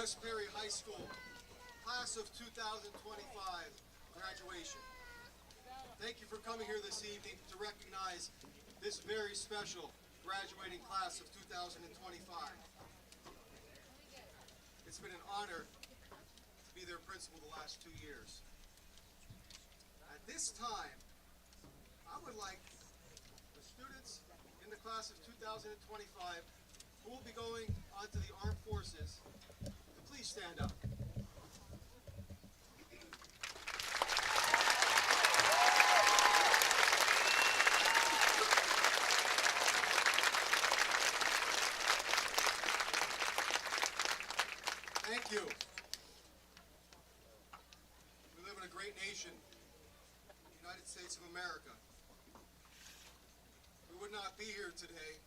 West Perry High School, class of 2025 graduation. Thank you for coming here this evening to recognize this very special graduating class of 2025. It's been an honor to be their principal the last 2 years. At this time, I would like the students in the class of 2025 who will be going onto the armed forces to please stand up. Thank you. We live in a great nation, the United States of America. We would not be here today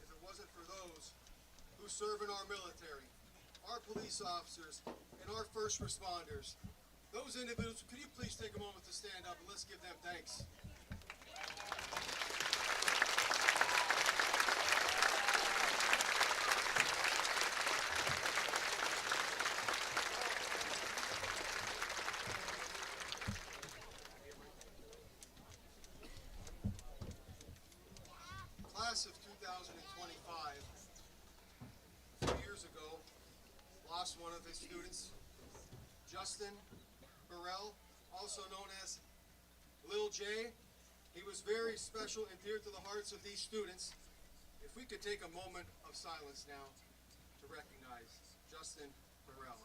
if it wasn't for those who serve in our military, our police officers, and our first responders. Those individuals, could you please take a moment to stand up and let's give them thanks. Class of 2025, 2 years ago, lost one of his students, Justin Burrell, also known as Lil J. He was very special and dear to the hearts of these students. If we could take a moment of silence now to recognize Justin Burrell.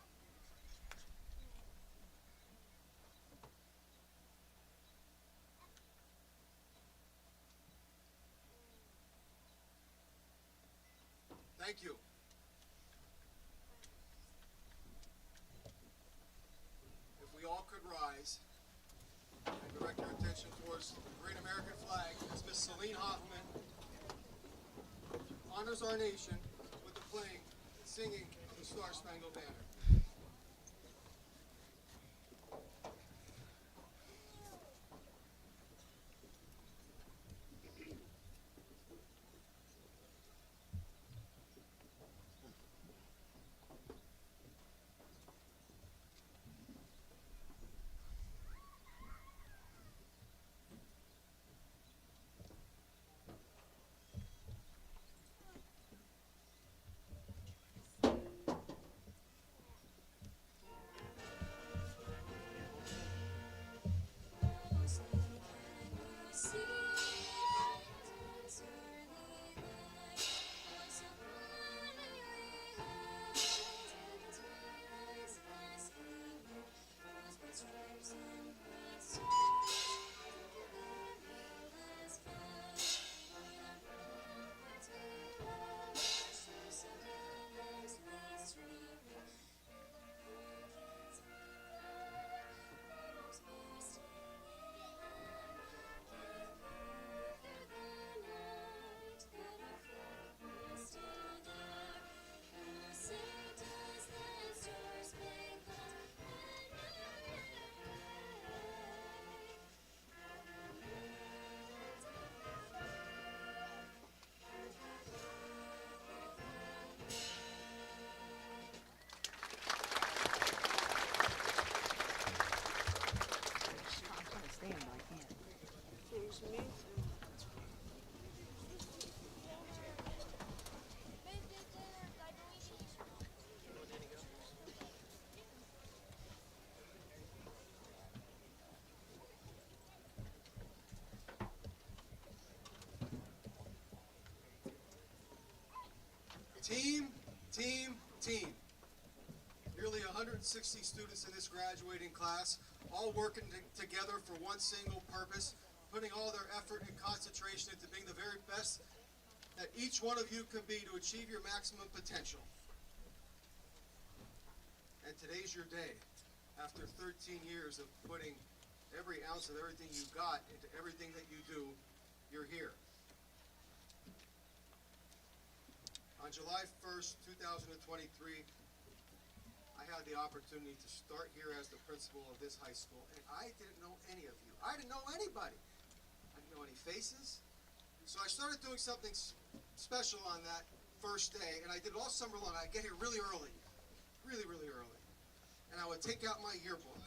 Thank you. If we all could rise and direct our attention towards the great American flag as Miss Celine Hoffman honors our nation with the playing and singing of the Star-Spangled Banner. Team. Nearly 160 students in this graduating class, all working together for one single purpose, putting all their effort and concentration into being the very best that each one of you can be to achieve your maximum potential. And today's your day. After 13 years of putting every ounce of everything you got into everything that you do, you're here. On July 1st, 2023, I had the opportunity to start here as the principal of this high school, and I didn't know any of you. I didn't know anybody. I didn't know any faces. So I started doing something special on that first day, and I did it all summer long. I get here really early. really, really early. And I would take out my yearbook,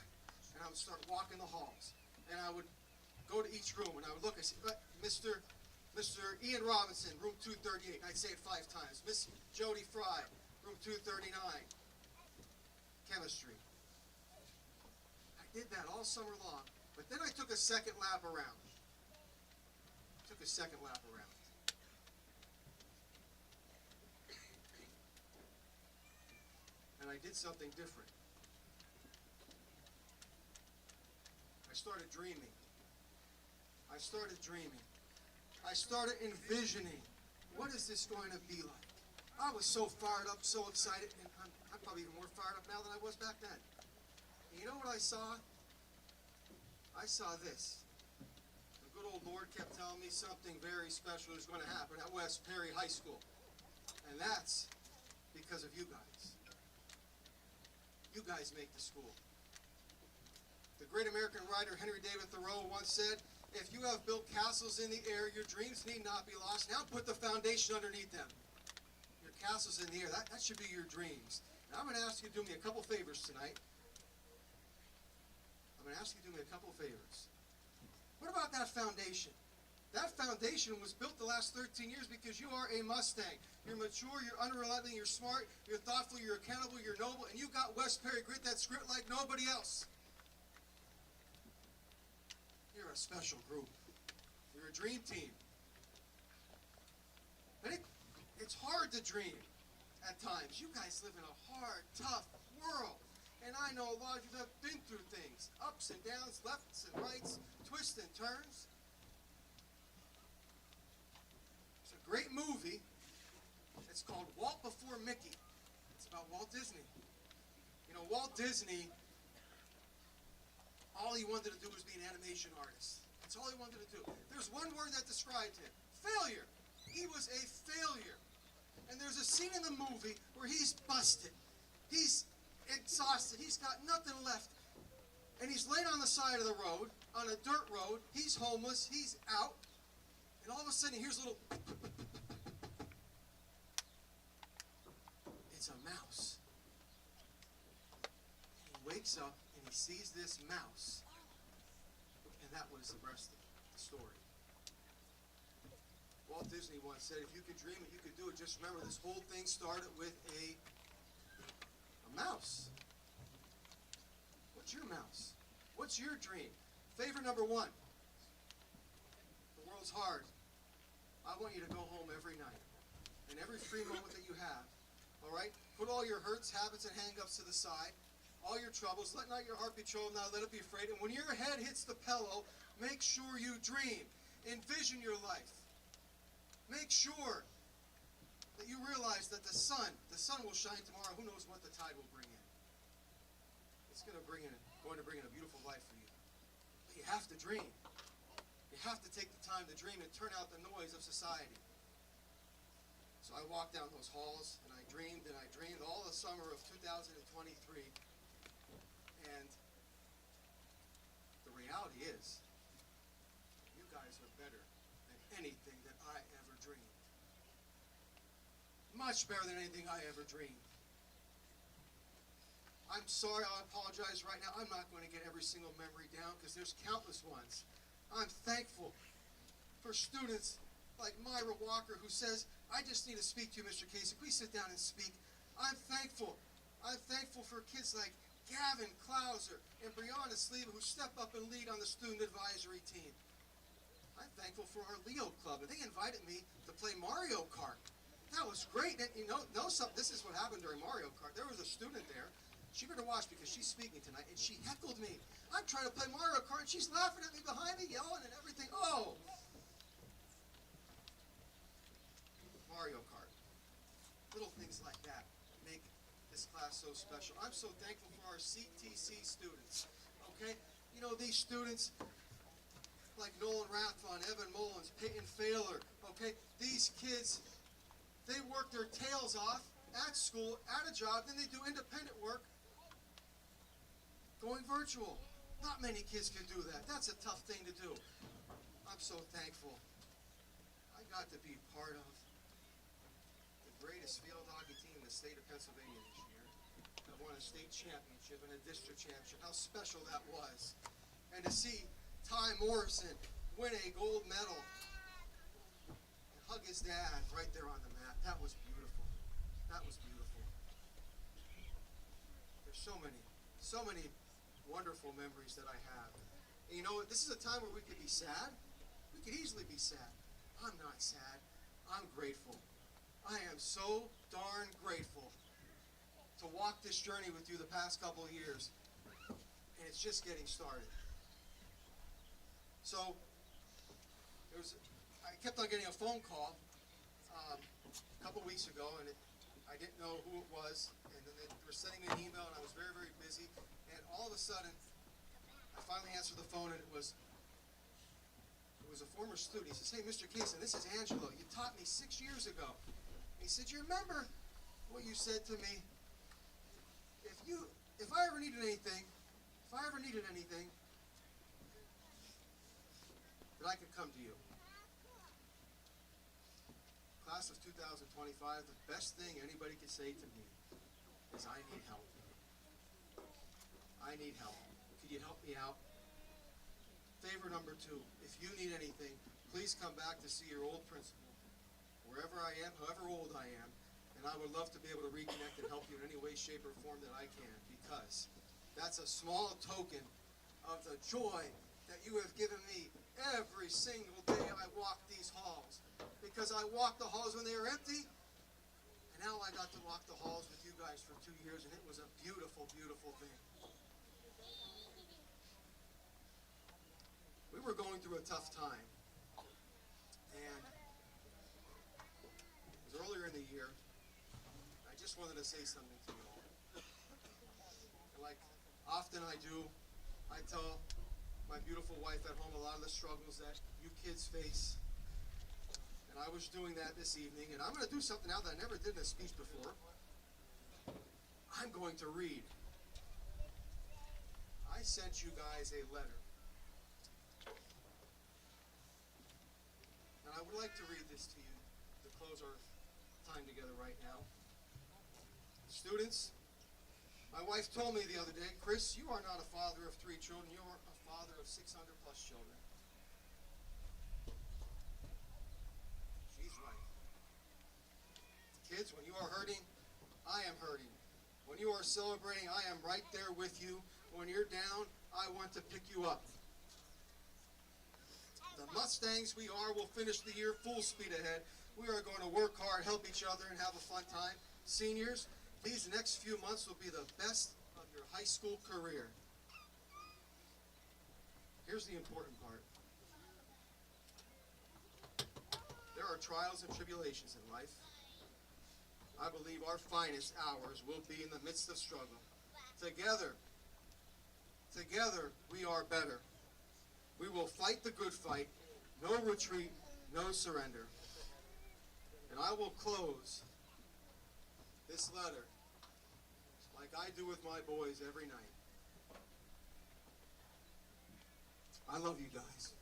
and I would start walking the halls. And I would go to each room, and I would look, I say, Mr. Ian Robinson, room 238. I'd say it 5 times. Miss Jody Fry, room 239. Chemistry. I did that all summer long. But then I took a second lap around. And I did something different. I started dreaming. I started envisioning, what is this going to be like? I was so fired up, so excited, and I'm probably even more fired up now than I was back then. And you know what I saw? I saw this. The good old Lord kept telling me something very special is going to happen at West Perry High School. And that's because of you guys. You guys make the school. The great American writer Henry David Thoreau once said, if you have built castles in the air, your dreams need not be lost. Now put the foundation underneath them. Your castles in the air, that should be your dreams. And I'm going to ask you to do me a couple favors tonight. What about that foundation? That foundation was built the last 13 years because you are a Mustang. You're mature, you're unrelenting, you're smart, you're thoughtful, you're accountable, you're noble, and you got West Perry grit, that grit like nobody else. You're a special group. You're a dream team. And it's hard to dream at times. You guys live in a hard, tough world. And I know a lot of you have been through things. Ups and downs, lefts and rights, twists and turns. It's a great movie. It's called Walt Before Mickey. It's about Walt Disney. You know, Walt Disney, all he wanted to do was be an animation artist. That's all he wanted to do. There's one word that described him. Failure. He was a failure. And there's a scene in the movie where he's busted. He's exhausted. He's got nothing left. And he's laying on the side of the road, on a dirt road. He's homeless. He's out. And all of a sudden, he hears a little... It's a mouse. He wakes up and he sees this mouse. And that was the rest of the story. Walt Disney once said, if you could dream it, you could do it. Just remember, this whole thing started with a mouse. What's your mouse? What's your dream? Favor number 1. The world's hard. I want you to go home every night. And every free moment that you have. All right? Put all your hurts, habits, and hang-ups to the side. All your troubles. Let not your heart be troubled. Now let it be afraid. And when your head hits the pillow, make sure you dream. Envision your life. Make sure that you realize that the sun will shine tomorrow. Who knows what the tide will bring in? It's going to bring in a beautiful life for you. But you have to dream. You have to take the time to dream and turn out the noise of society. So I walked down those halls and I dreamed all the summer of 2023. And the reality is, you guys are better than anything that I ever dreamed. Much better than anything I ever dreamed. I'm sorry, I apologize right now. I'm not going to get every single memory down because there's countless ones. I'm thankful for students like Myra Walker who says, I just need to speak to you, Mr. Casey. Please sit down and speak. I'm thankful. I'm thankful for kids like Gavin Klauser and Brianna Sleva who step up and lead on the student advisory team. I'm thankful for our Leo Club, and they invited me to play Mario Kart. That was great. And you know something? This is what happened during Mario Kart. There was a student there. She better watch because she's speaking tonight, and she heckled me. I'm trying to play Mario Kart, and she's laughing at me behind me, yelling and everything. Oh! Mario Kart. Little things like that make this class so special. I'm so thankful for our CTC students. Okay? You know, these students like Nolan Rathbun, Evan Mullins, Peyton Failer, okay? These kids, they work their tails off at school, at a job, then they do independent work going virtual. Not many kids can do that. That's a tough thing to do. I'm so thankful. I got to be part of the greatest field hockey team in the state of Pennsylvania this year. that won a state championship and a district championship, how special that was. And to see Ty Morrison win a gold medal and hug his dad right there on the mat, that was beautiful. That was beautiful. There's so many wonderful memories that I have. And you know what? This is a time where we could be sad. We could easily be sad. I'm not sad. I'm grateful. I am so darn grateful to walk this journey with you the past couple of years. And it's just getting started. So, I kept on getting a phone call a couple weeks ago, and I didn't know who it was. And then they were sending me an email, and I was very, very busy. And all of a sudden, I finally answered the phone, and it was a former student. He says, "Hey, Mr. Kaysen, this is Angelo. You taught me 6 years ago." And he said, "You remember what you said to me? If I ever needed anything, that I could come to you." Class of 2025, the best thing anybody could say to me is, "I need help. I need help. Could you help me out?" Favor number 2, if you need anything, please come back to see your old principal, wherever I am, however old I am, and I would love to be able to reconnect and help you in any way, shape, or form that I can, because that's a small token of the joy that you have given me every single day I walk these halls. Because I walked the halls when they were empty, and now I got to walk the halls with you guys for 2 years, and it was a beautiful, beautiful thing. We were going through a tough time, and it was earlier in the year. I just wanted to say something to you all. And like often I do, I tell my beautiful wife at home a lot of the struggles that you kids face. And I was doing that this evening, and I'm going to do something now that I never did in a speech before. I'm going to read. I sent you guys a letter. And I would like to read this to you to close our time together right now. Students, my wife told me the other day, "Chris, you are not a father of 3 children, you are a father of 600 plus children." She's right. Kids, when you are hurting, I am hurting. When you are celebrating, I am right there with you. When you're down, I want to pick you up. The Mustangs we are will finish the year full speed ahead. We are going to work hard, help each other, and have a fun time. Seniors, these next few months will be the best of your high school career. Here's the important part. There are trials and tribulations in life. I believe our finest hours will be in the midst of struggle. Together we are better. We will fight the good fight, no retreat, no surrender. And I will close this letter like I do with my boys every night. I love you guys.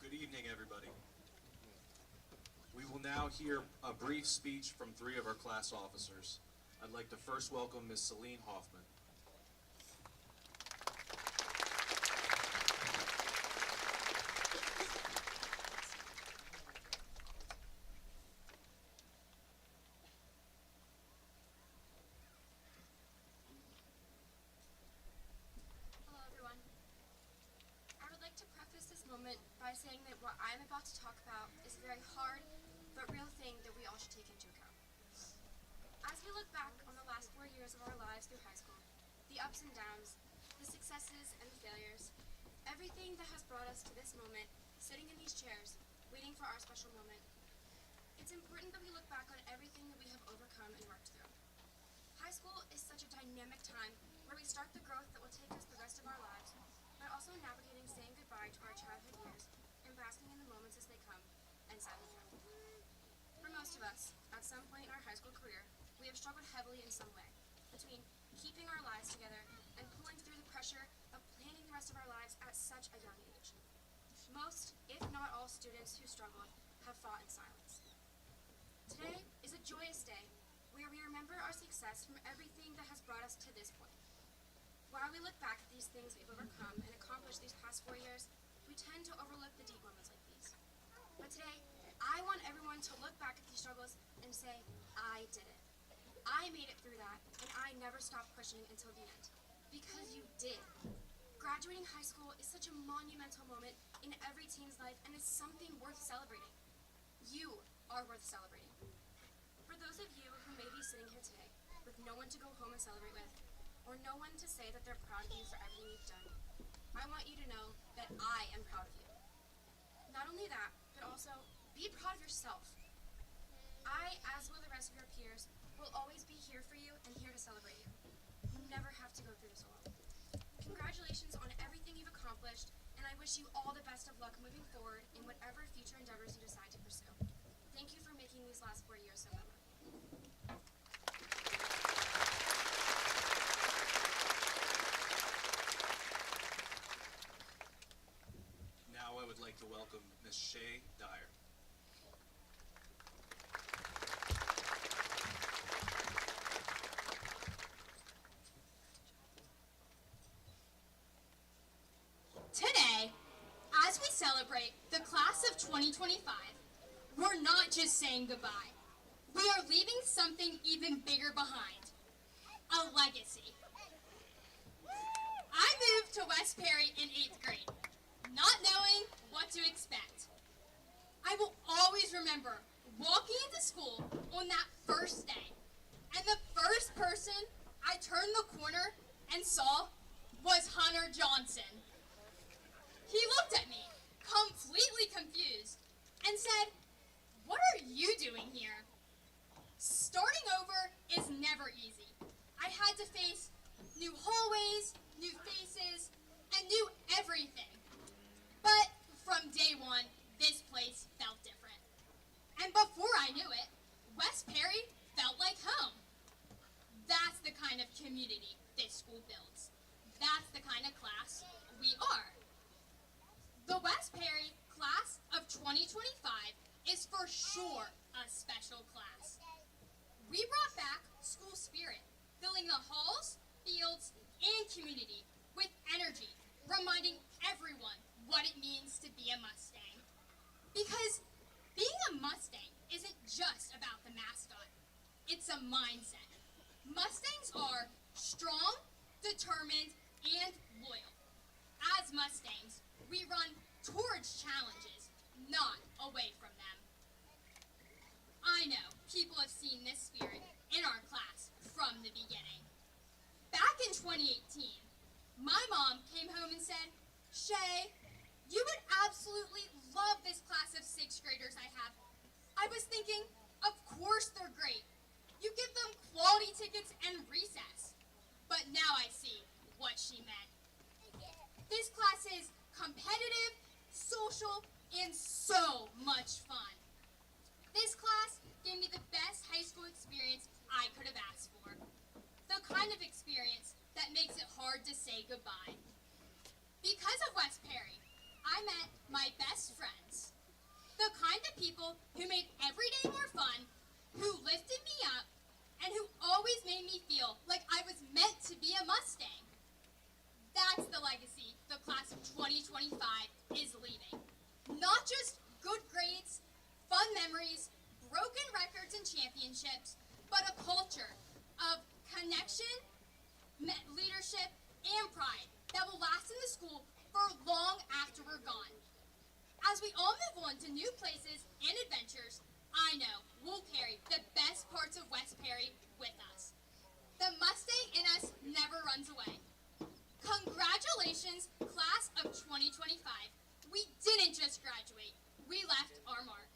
Good evening, everybody. We will now hear a brief speech from 3 of our class officers. I'd like to first welcome Ms. Celine Hoffman. Hello, everyone. I would like to preface this moment by saying that what I'm about to talk about is a very hard but real thing that we all should take into account. As we look back on the last 4 years of our lives through high school, the ups and downs, the successes and the failures, everything that has brought us to this moment, sitting in these chairs, waiting for our special moment, it's important that we look back on everything that we have overcome and worked through. High school is such a dynamic time where we start the growth that will take us the rest of our lives, but also navigating saying goodbye to our childhood years and basking in the moments as they come and sadly go. For most of us, at some point in our high school career, we have struggled heavily in some way, between keeping our lives together and pulling through the pressure of planning the rest of our lives at such a young age. Most, if not all, students who struggled have fought in silence. Today is a joyous day where we remember our success from everything that has brought us to this point. While we look back at these things we've overcome and accomplished these past 4 years, we tend to overlook the deep moments like these. But today, I want everyone to look back at these struggles and say, I did it. I made it through that, and I never stopped pushing until the end. Because you did. Graduating high school is such a monumental moment in every teen's life, and it's something worth celebrating. You are worth celebrating. For those of you who may be sitting here today with no one to go home and celebrate with, or no one to say that they're proud of you for everything you've done, I want you to know that I am proud of you. Not only that, but also be proud of yourself. I, as will the rest of your peers, will always be here for you and here to celebrate you. You never have to go through this alone. Congratulations on everything you've accomplished, and I wish you all the best of luck moving forward in whatever future endeavors you decide to pursue. Thank you for making these last 4 years so memorable. Now I would like to welcome Ms. Shay Dyer. Today, as we celebrate the class of 2025, we're not just saying goodbye. We are leaving something even bigger behind. A legacy. I moved to West Perry in 8th grade, not knowing what to expect. I will always remember walking into school on that first day, and the first person I turned the corner and saw was Hunter Johnson. He looked at me, completely confused, and said, "What are you doing here?" Starting over is never easy. I had to face new hallways, new faces, and new everything. But from day one, this place felt different. And before I knew it, West Perry felt like home. That's the kind of community this school builds. That's the kind of class we are. The West Perry class of 2025 is for sure a special class. We brought back school spirit, filling the halls, fields, and community with energy, reminding everyone what it means to be a Mustang. Because being a Mustang isn't just about the mascot, it's a mindset. Mustangs are strong, determined, and loyal. As Mustangs, we run towards challenges, not away from them. I know people have seen this spirit in our class from the beginning. Back in 2018, my mom came home and said, "Shay, you would absolutely love this class of 6th graders I have." I was thinking, of course they're great. You give them quality tickets and recess. But now I see what she meant. This class is competitive, social, and so much fun. This class gave me the best high school experience I could have asked for. The kind of experience that makes it hard to say goodbye. Because of West Perry, I met my best friends. The kind of people who made every day more fun, who lifted me up, and who always made me feel like I was meant to be a Mustang. That's the legacy the class of 2025 is leaving. Not just good grades, fun memories, broken records and championships, but a culture of connection, leadership, and pride that will last in the school for long after we're gone. As we all move on to new places and adventures, I know we'll carry the best parts of West Perry with us. The Mustang in us never runs away. Congratulations, class of 2025. We didn't just graduate, we left our mark.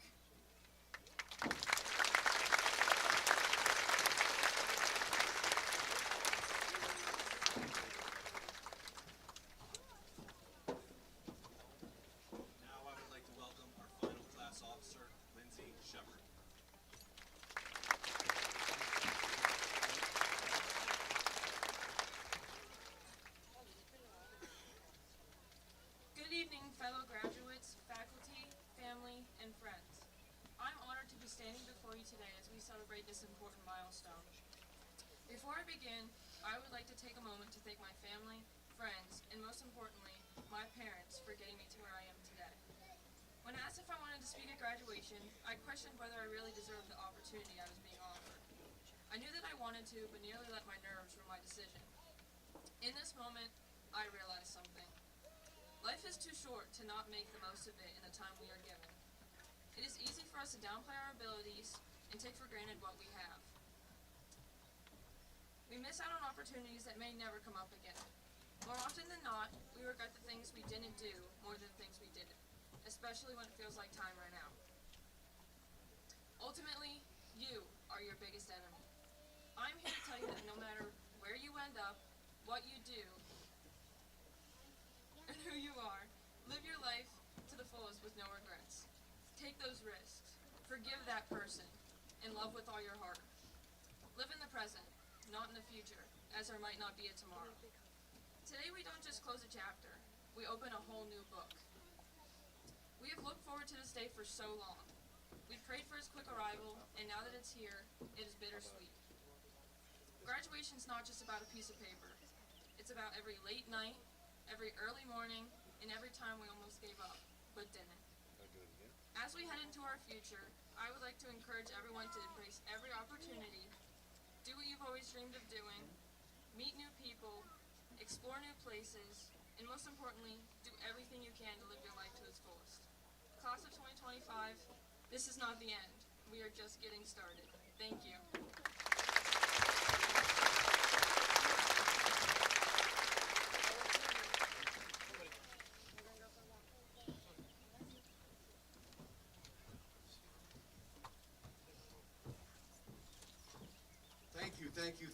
Now I would like to welcome our final class officer, Lindsay Shepard. before you today as we celebrate this important milestone. Before I begin, I would like to take a moment to thank my family, friends, and most importantly, my parents for getting me to where I am today. When asked if I wanted to speak at graduation, I questioned whether I really deserved the opportunity I was being offered. I knew that I wanted to, but nearly let my nerves rule my decision. In this moment, I realized something. Life is too short to not make the most of it in the time we are given. It is easy for us to downplay our abilities and take for granted what we have. We miss out on opportunities that may never come up again. More often than not, we regret the things we didn't do more than the things we did, especially when it feels like time ran out. Ultimately, you are your biggest enemy. I'm here to tell you that no matter where you end up, what you do, and who you are, live your life to the fullest with no regrets. Take those risks, forgive that person, and love with all your heart. Live in the present, not in the future, as there might not be a tomorrow. Today we don't just close a chapter, we open a whole new book. We have looked forward to this day for so long. We prayed for its quick arrival, and now that it's here, it is bittersweet. Graduation's not just about a piece of paper. It's about every late night, every early morning, and every time we almost gave up, but didn't. As we head into our future, I would like to encourage everyone to embrace every opportunity, do what you've always dreamed of doing, meet new people, explore new places, and most importantly, do everything you can to live your life to its fullest. Class of 2025, this is not the end. We are just getting started. Thank you.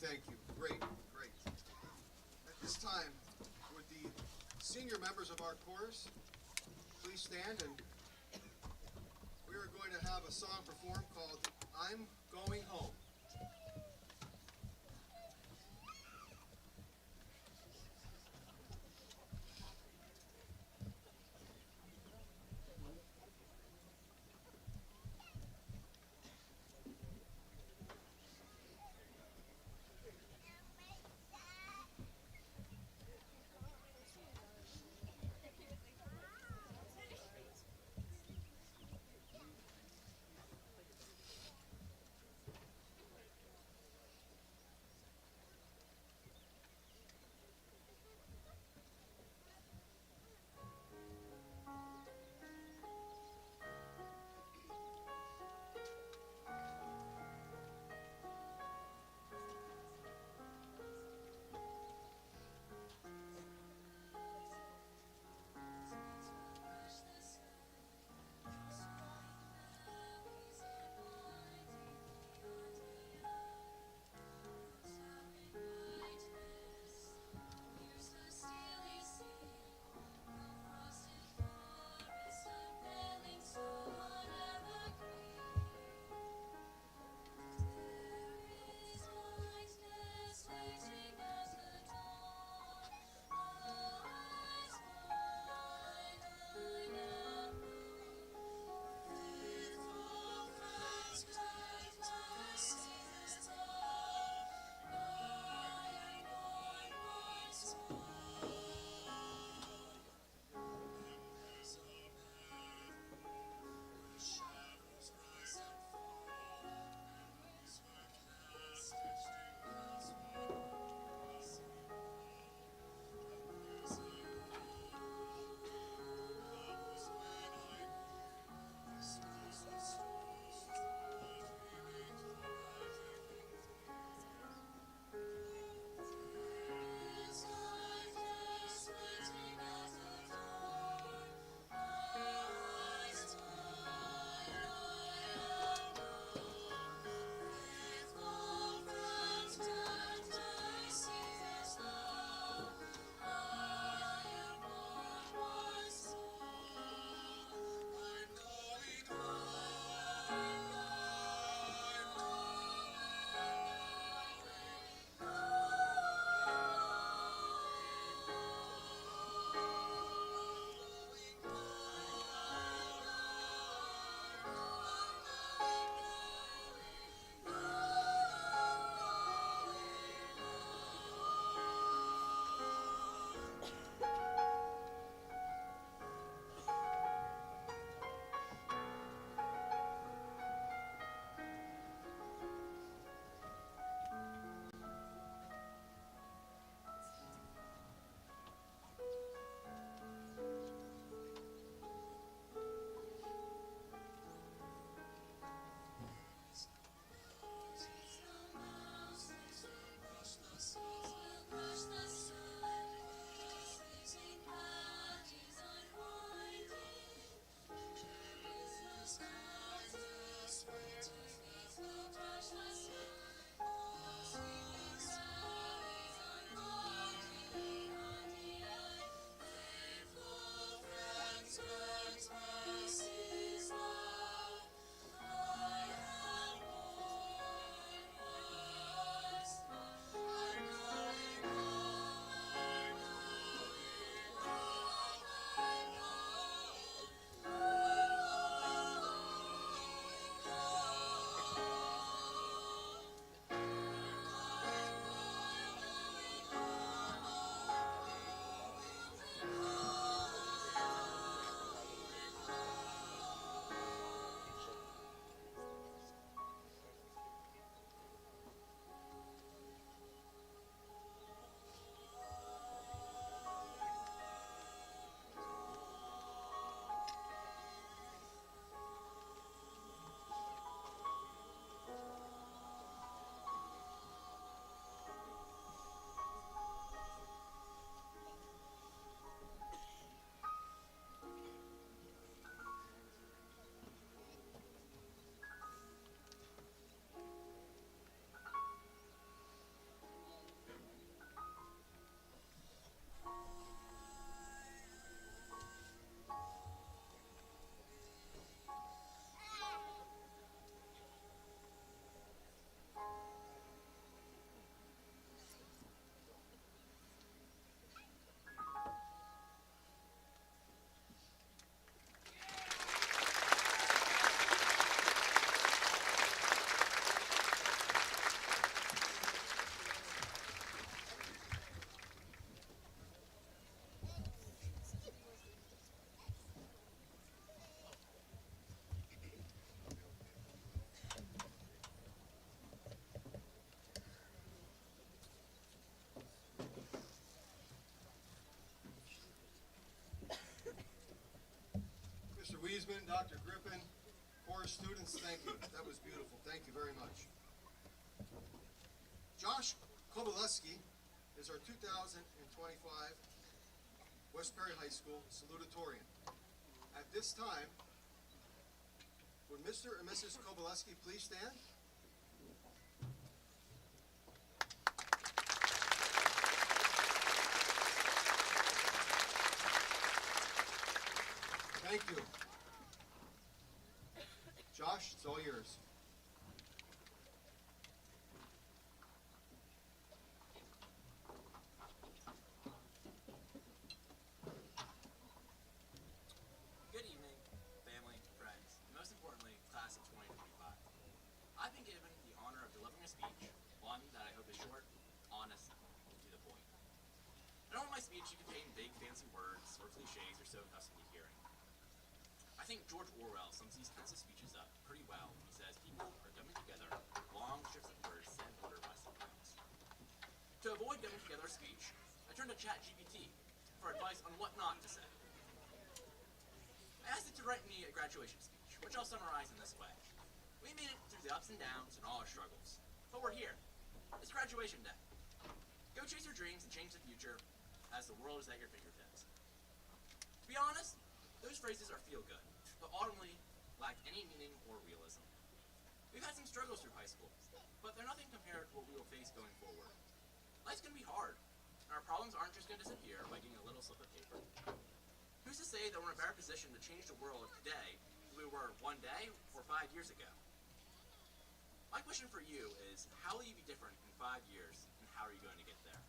Thank you. Great. At this time, would the senior members of our chorus please stand, and we are going to have a song performed called I'm Going Home. Cheeseman, Dr. Griffin, chorus students, thank you. That was beautiful. Thank you very much. Josh Kovalevsky is our 2025 West Perry High School Salutatorian. At this time, would Mr. and Mrs. Kovalevsky please stand? Thank you. Josh, it's all yours. Good evening, family, friends, and most importantly, class of 2025. I've been given the honor of delivering a speech, one that I hope is short, honest, and to the point. I don't want my speech to contain big fancy words or cliches you're so accustomed to hearing. I think George Orwell sums these kinds of speeches up pretty well when he says people are gumming together long strips of words set in order by sequence. To avoid gumming together a speech, I turned to ChatGPT for advice on what not to say. I asked it to write me a graduation speech, which I'll summarize in this way. We made it through the ups and downs and all our struggles, but we're here. It's graduation day. Go chase your dreams and change the future as the world is at your fingertips. To be honest, those phrases are feel good, but ultimately lack any meaning or realism. We've had some struggles through high school, but they're nothing compared to what we will face going forward. Life's going to be hard, and our problems aren't just going to disappear by getting a little slip of paper. Who's to say that we're in a better position to change the world today than we were one day or 5 years ago? My question for you is, how will you be different in 5 years, and how are you going to get there?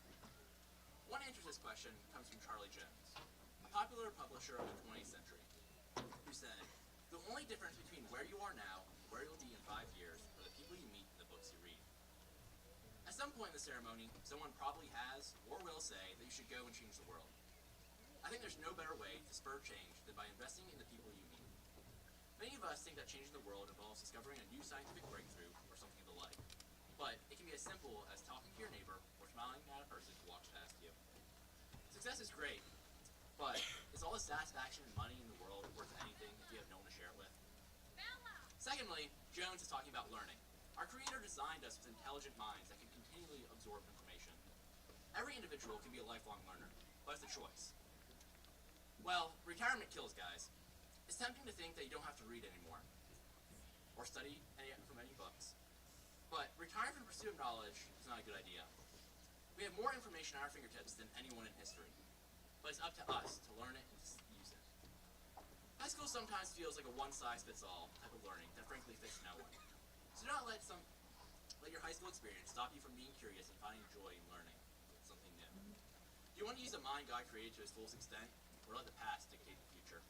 One answer to this question comes from Charlie Jones, a popular publisher of the 20th century, who said, "The only difference between where you are now and where you'll be in 5 years are the people you meet and the books you read." At some point in the ceremony, someone probably has or will say that you should go and change the world. I think there's no better way to spur change than by investing in the people you meet. Many of us think that changing the world involves discovering a new scientific breakthrough or something of the like, but it can be as simple as talking to your neighbor or smiling at a person who walks past you. Success is great, but is all the satisfaction and money in the world worth anything if you have no one to share it with? Secondly, Jones is talking about learning. Our Creator designed us with intelligent minds that can continually absorb information. Every individual can be a lifelong learner, but it's a choice. Well, retirement kills, guys. It's tempting to think that you don't have to read anymore, or study from any books. But retiring from the pursuit of knowledge is not a good idea. We have more information at our fingertips than anyone in history, but it's up to us to learn it and use it. High school sometimes feels like a one-size-fits-all type of learning that frankly fits no one. So do not let your high school experience stop you from being curious and finding joy in learning something new. Do you want to use the mind God created to its fullest extent, or let the past dictate the future?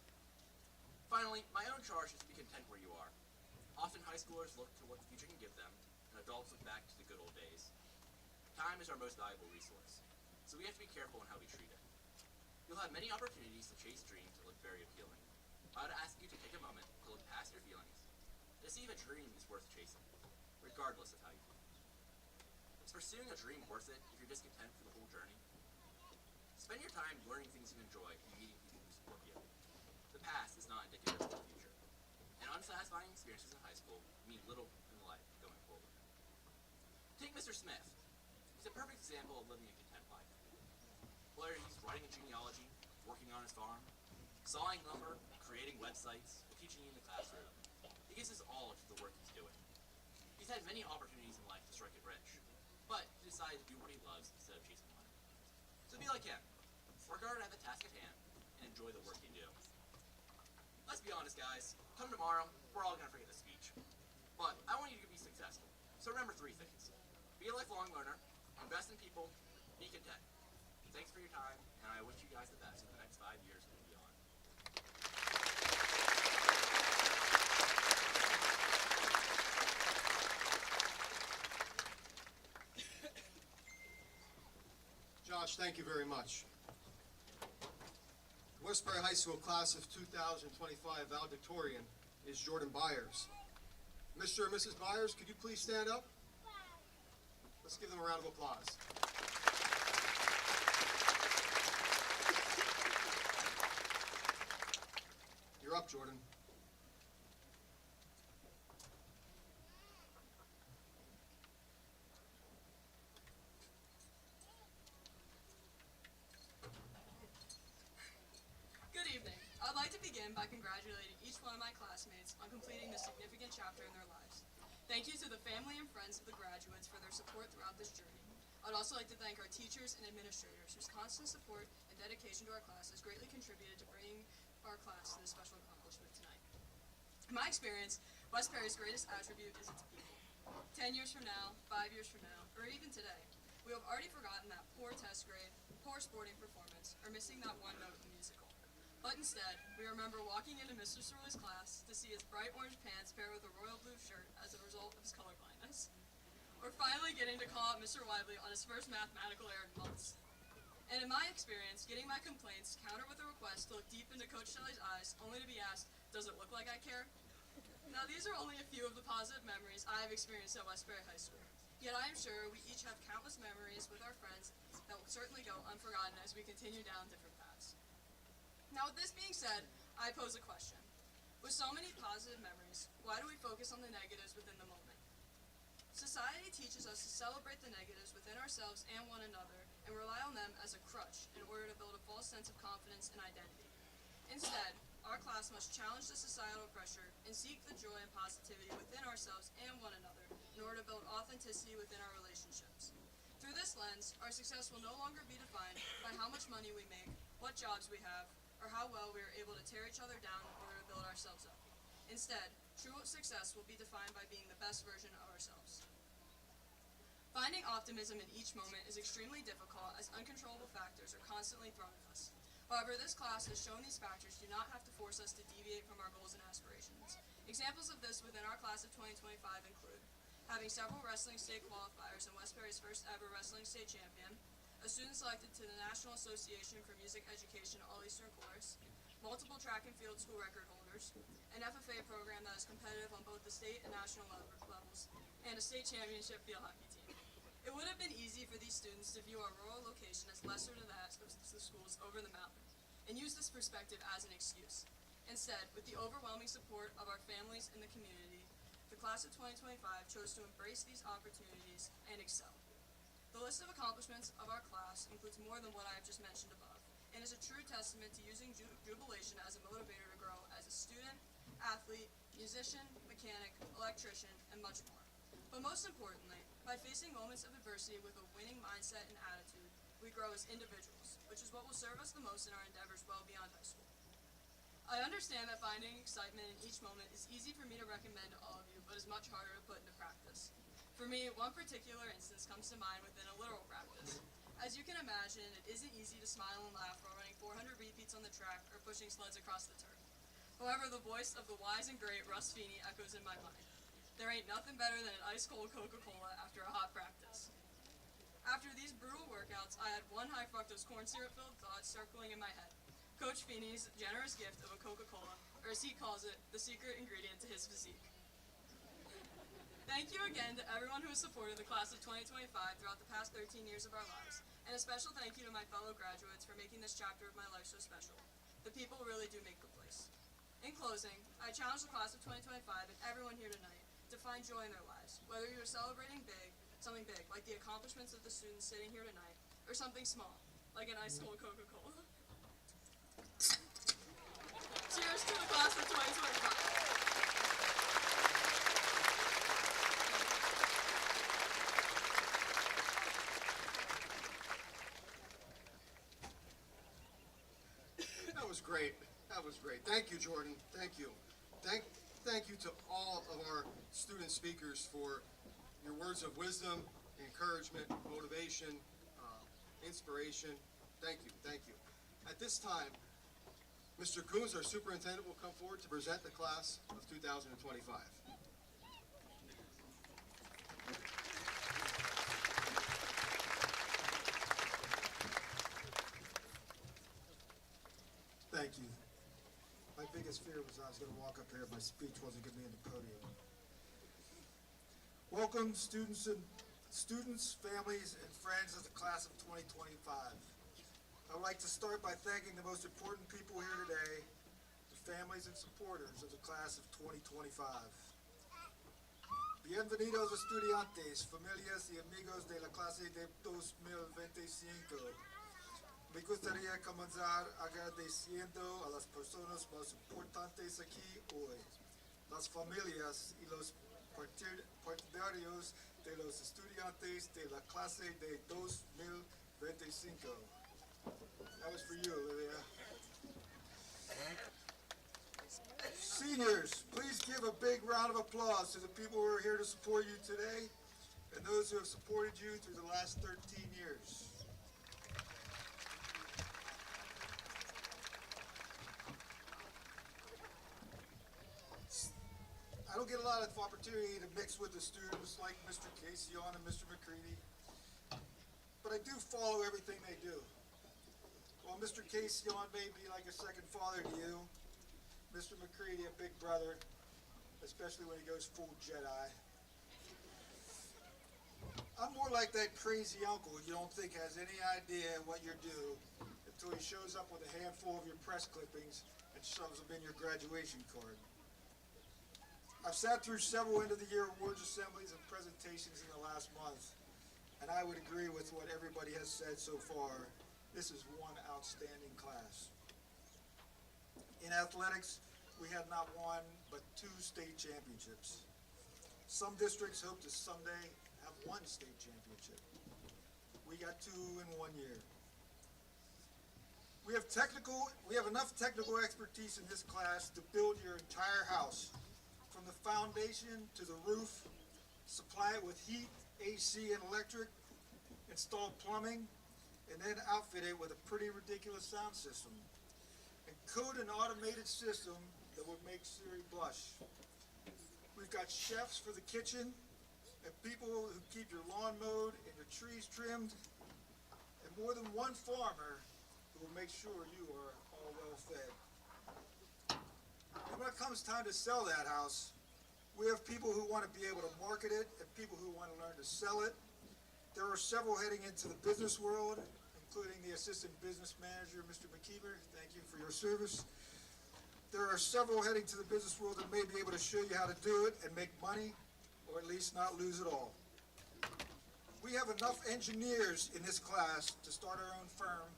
Finally, my own charge is to be content where you are. Often high schoolers look to what the future can give them, and adults look back to the good old days. Time is our most valuable resource, so we have to be careful in how we treat it. You'll have many opportunities to chase dreams that look very appealing. I would ask you to take a moment to look past your feelings and to see if a dream is worth chasing, regardless of how you feel. Is pursuing a dream worth it if you're discontent for the whole journey? Spend your time learning things you enjoy and meeting people who support you. The past is not indicative of the future, and unsatisfying experiences in high school mean little in life going forward. Take Mr. Smith. He's a perfect example of living a content life. Whether he's writing a genealogy, working on his farm, sawing lumber, creating websites, or teaching in the classroom, he gives his all to the work he's doing. He's had many opportunities in life to strike it rich, but he decided to do what he loves instead of chasing money. So be like him. Work hard at the task at hand and enjoy the work you do. Let's be honest, guys. Come tomorrow, we're all going to forget the speech. But I want you to be successful. So remember 3 things. Be a lifelong learner, invest in people, be content. Thanks for your time, and I wish you guys the best in the next 5 years and beyond. Josh, thank you very much. Westbury High School class of 2025 valedictorian is Jordan Byers. Mr. and Mrs. Byers, could you please stand up? Let's give them a round of applause. You're up, Jordan. begin by congratulating each one of my classmates on completing this significant chapter in their lives. Thank you to the family and friends of the graduates for their support throughout this journey. I'd also like to thank our teachers and administrators whose constant support and dedication to our class has greatly contributed to bringing our class to this special accomplishment tonight. In my experience, West Perry's greatest attribute is its people. 10 years from now, 5 years from now, or even today, we have already forgotten that poor test grade, poor sporting performance, or missing that one note in the musical. But instead, we remember walking into Mr. Sorley's class to see his bright orange pants paired with a royal blue shirt as a result of his colorblindness. Or finally getting to call out Mr. Widley on his first mathematical error in months. And in my experience, getting my complaints countered with a request to look deep into Coach Shelley's eyes, only to be asked, "Does it look like I care?" Now these are only a few of the positive memories I have experienced at West Perry High School. Yet I am sure we each have countless memories with our friends that will certainly go unforgotten as we continue down different paths. Now with this being said, I pose a question. With so many positive memories, why do we focus on the negatives within the moment? Society teaches us to celebrate the negatives within ourselves and one another and rely on them as a crutch in order to build a false sense of confidence and identity. Instead, our class must challenge the societal pressure and seek the joy and positivity within ourselves and one another in order to build authenticity within our relationships. Through this lens, our success will no longer be defined by how much money we make, what jobs we have, or how well we are able to tear each other down in order to build ourselves up. Instead, true success will be defined by being the best version of ourselves. Finding optimism in each moment is extremely difficult as uncontrollable factors are constantly thrown at us. However, this class has shown these factors do not have to force us to deviate from our goals and aspirations. Examples of this within our class of 2025 include having several wrestling state qualifiers and West Perry's first ever wrestling state champion, a student selected to the National Association for Music Education All Eastern Chorus, multiple track and field school record holders, an FFA program that is competitive on both the state and national levels, and a state championship field hockey team. It would have been easy for these students to view our rural location as lesser than that of the schools over the mountain, and use this perspective as an excuse. Instead, with the overwhelming support of our families and the community, the class of 2025 chose to embrace these opportunities and excel. The list of accomplishments of our class includes more than what I have just mentioned above, and is a true testament to using jubilation as a motivator to grow as a student, athlete, musician, mechanic, electrician, and much more. But most importantly, by facing moments of adversity with a winning mindset and attitude, we grow as individuals, which is what will serve us the most in our endeavors well beyond high school. I understand that finding excitement in each moment is easy for me to recommend to all of you, but is much harder to put into practice. For me, one particular instance comes to mind within a literal practice. As you can imagine, it isn't easy to smile and laugh while running 400 repeats on the track or pushing sleds across the turf. However, the voice of the wise and great Russ Feeney echoes in my mind. There ain't nothing better than an ice-cold Coca-Cola after a hot practice. After these brutal workouts, I had one high fructose corn syrup-filled thought circling in my head. Coach Feeney's generous gift of a Coca-Cola, or as he calls it, the secret ingredient to his physique. Thank you again to everyone who has supported the class of 2025 throughout the past 13 years of our lives, and a special thank you to my fellow graduates for making this chapter of my life so special. The people really do make the place. In closing, I challenge the class of 2025 and everyone here tonight to find joy in their lives, whether you are celebrating something big, like the accomplishments of the students sitting here tonight, or something small, like an ice-cold Coca-Cola. Cheers to the class of 2025. That was great. That was great. Thank you, Jordan. Thank you. Thank you to all of our student speakers for your words of wisdom, encouragement, motivation, inspiration. Thank you. Thank you. At this time, Mr. Coons, our superintendent, will come forward to present the class of 2025. Thank you. My biggest fear was I was going to walk up here and my speech wasn't going to be in the podium. Welcome, students, families, and friends of the class of 2025. I would like to start by thanking the most important people here today, the families and supporters of the class of 2025. Bienvenidos estudiantes, familias y amigos de la clase de 2025. Me gustaría comenzar agradeciendo a las personas más importantes aquí hoy, las familias y los partidarios de los estudiantes de la clase de 2025. That was for you, Olivia. Seniors, please give a big round of applause to the people who are here to support you today and those who have supported you through the last 13 years. I don't get a lot of opportunity to mix with the students like Mr. Casion and Mr. McCready, but I do follow everything they do. While Mr. Casion may be like a second father to you, Mr. McCready a big brother, especially when he goes full Jedi. I'm more like that crazy uncle you don't think has any idea what you're due until he shows up with a handful of your press clippings and shoves them in your graduation card. I've sat through several end-of-the-year awards assemblies and presentations in the last month, and I would agree with what everybody has said so far. This is one outstanding class. In athletics, we have not one but 2 state championships. Some districts hope to someday have 1 state championship. We got 2 in 1 year. We have enough technical expertise in this class to build your entire house, from the foundation to the roof, supply it with heat, AC, and electric, install plumbing, and then outfit it with a pretty ridiculous sound system, and code an automated system that would make Siri blush. We've got chefs for the kitchen, and people who keep your lawn mowed and your trees trimmed, and more than one farmer who will make sure you are all well fed. And when it comes time to sell that house, we have people who want to be able to market it and people who want to learn to sell it. There are several heading into the business world, including the assistant business manager, Mr. McKeever. Thank you for your service. There are several heading to the business world that may be able to show you how to do it and make money, or at least not lose it all. We have enough engineers in this class to start our own firm,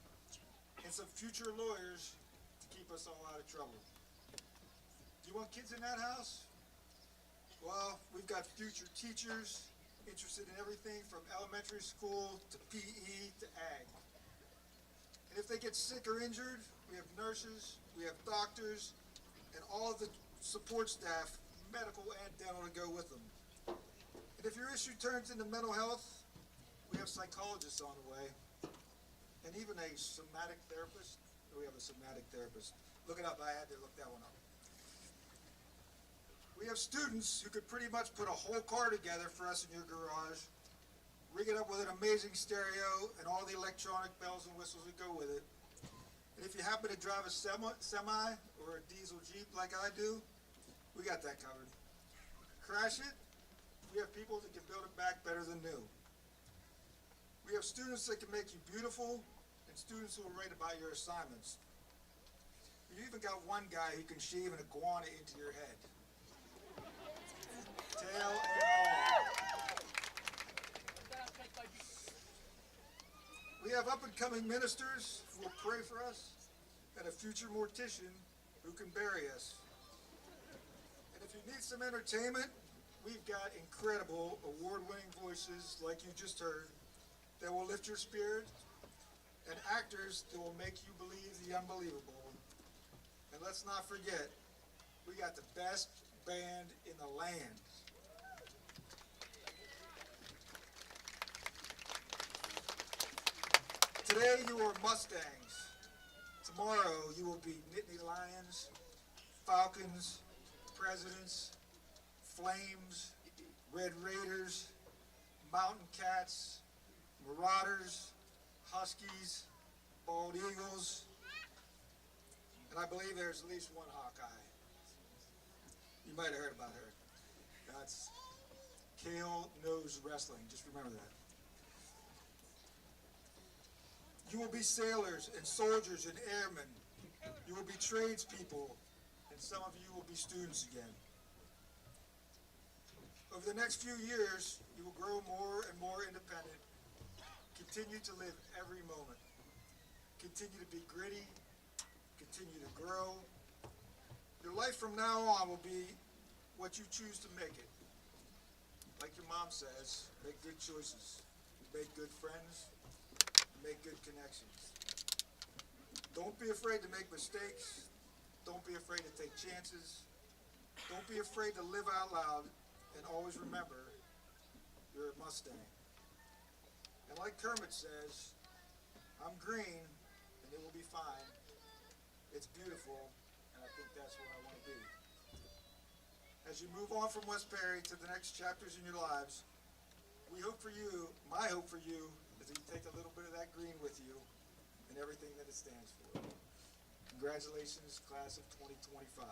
and some future lawyers to keep us all out of trouble. Do you want kids in that house? Well, we've got future teachers interested in everything from elementary school to PE to ag. And if they get sick or injured, we have nurses, we have doctors, and all of the support staff, medical and dental, to go with them. And if your issue turns into mental health, we have psychologists on the way, and even a somatic therapist. We have a somatic therapist. Look it up, I had to look that one up. We have students who could pretty much put a whole car together for us in your garage, rig it up with an amazing stereo and all the electronic bells and whistles that go with it. And if you happen to drive a semi or a diesel Jeep like I do, we got that covered. Crash it, we have people that can build it back better than new. We have students that can make you beautiful and students who will write about your assignments. You even got one guy who can shave an iguana into your head. Tail and all. We have up-and-coming ministers who will pray for us, and a future mortician who can bury us. And if you need some entertainment, we've got incredible award-winning voices like you just heard that will lift your spirit, and actors that will make you believe the unbelievable. And let's not forget, we got the best band in the land. Today you are Mustangs. Tomorrow you will be Nittany Lions, Falcons, Presidents, Flames, Red Raiders, Mountain Cats, Marauders, Huskies, Bald Eagles, and I believe there's at least one Hawkeye. You might have heard about her. That's Kale Knows Wrestling. Just remember that. You will be sailors and soldiers and airmen. You will be tradespeople, and some of you will be students again. Over the next few years, you will grow more and more independent. Continue to live every moment. continue to be gritty, continue to grow. Your life from now on will be what you choose to make it. Like your mom says, make good choices, make good friends, make good connections. Don't be afraid to make mistakes. Don't be afraid to take chances. Don't be afraid to live out loud, and always remember, you're a Mustang. And like Kermit says, I'm green, and it will be fine. It's beautiful, and I think that's what I want to be. As you move on from West Perry to the next chapters in your lives, we hope for you, my hope for you, is that you take a little bit of that green with you and everything that it stands for. Congratulations, class of 2025.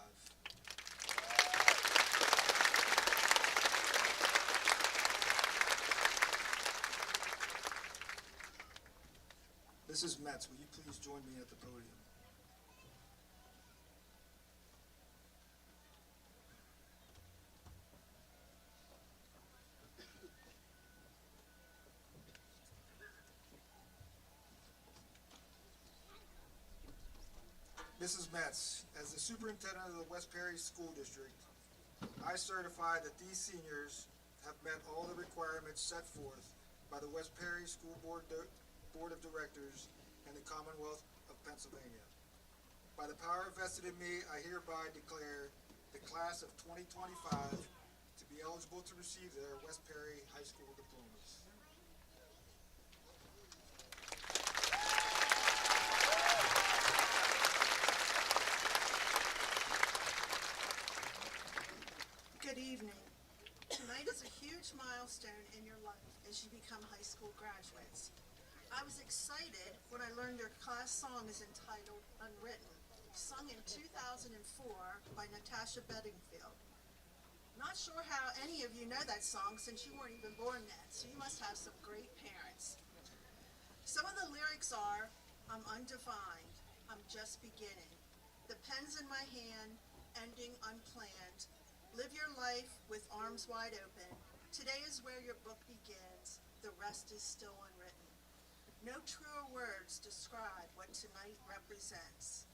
Mrs. Metz, will you please join me at the podium? Mrs. Metz, as the superintendent of the West Perry School District, I certify that these seniors have met all the requirements set forth by the West Perry School Board of Directors and the Commonwealth of Pennsylvania. By the power vested in me, I hereby declare the class of 2025 to be eligible to receive their West Perry High School diplomas. Good evening. Tonight is a huge milestone in your life as you become high school graduates. I was excited when I learned your class song is entitled Unwritten, sung in 2004 by Natasha Bedingfield. Not sure how any of you know that song since you weren't even born then, so you must have some great parents. Some of the lyrics are, I'm undefined, I'm just beginning, the pen's in my hand, ending unplanned, live your life with arms wide open. Today is where your book begins. The rest is still unwritten. No truer words describe what tonight represents.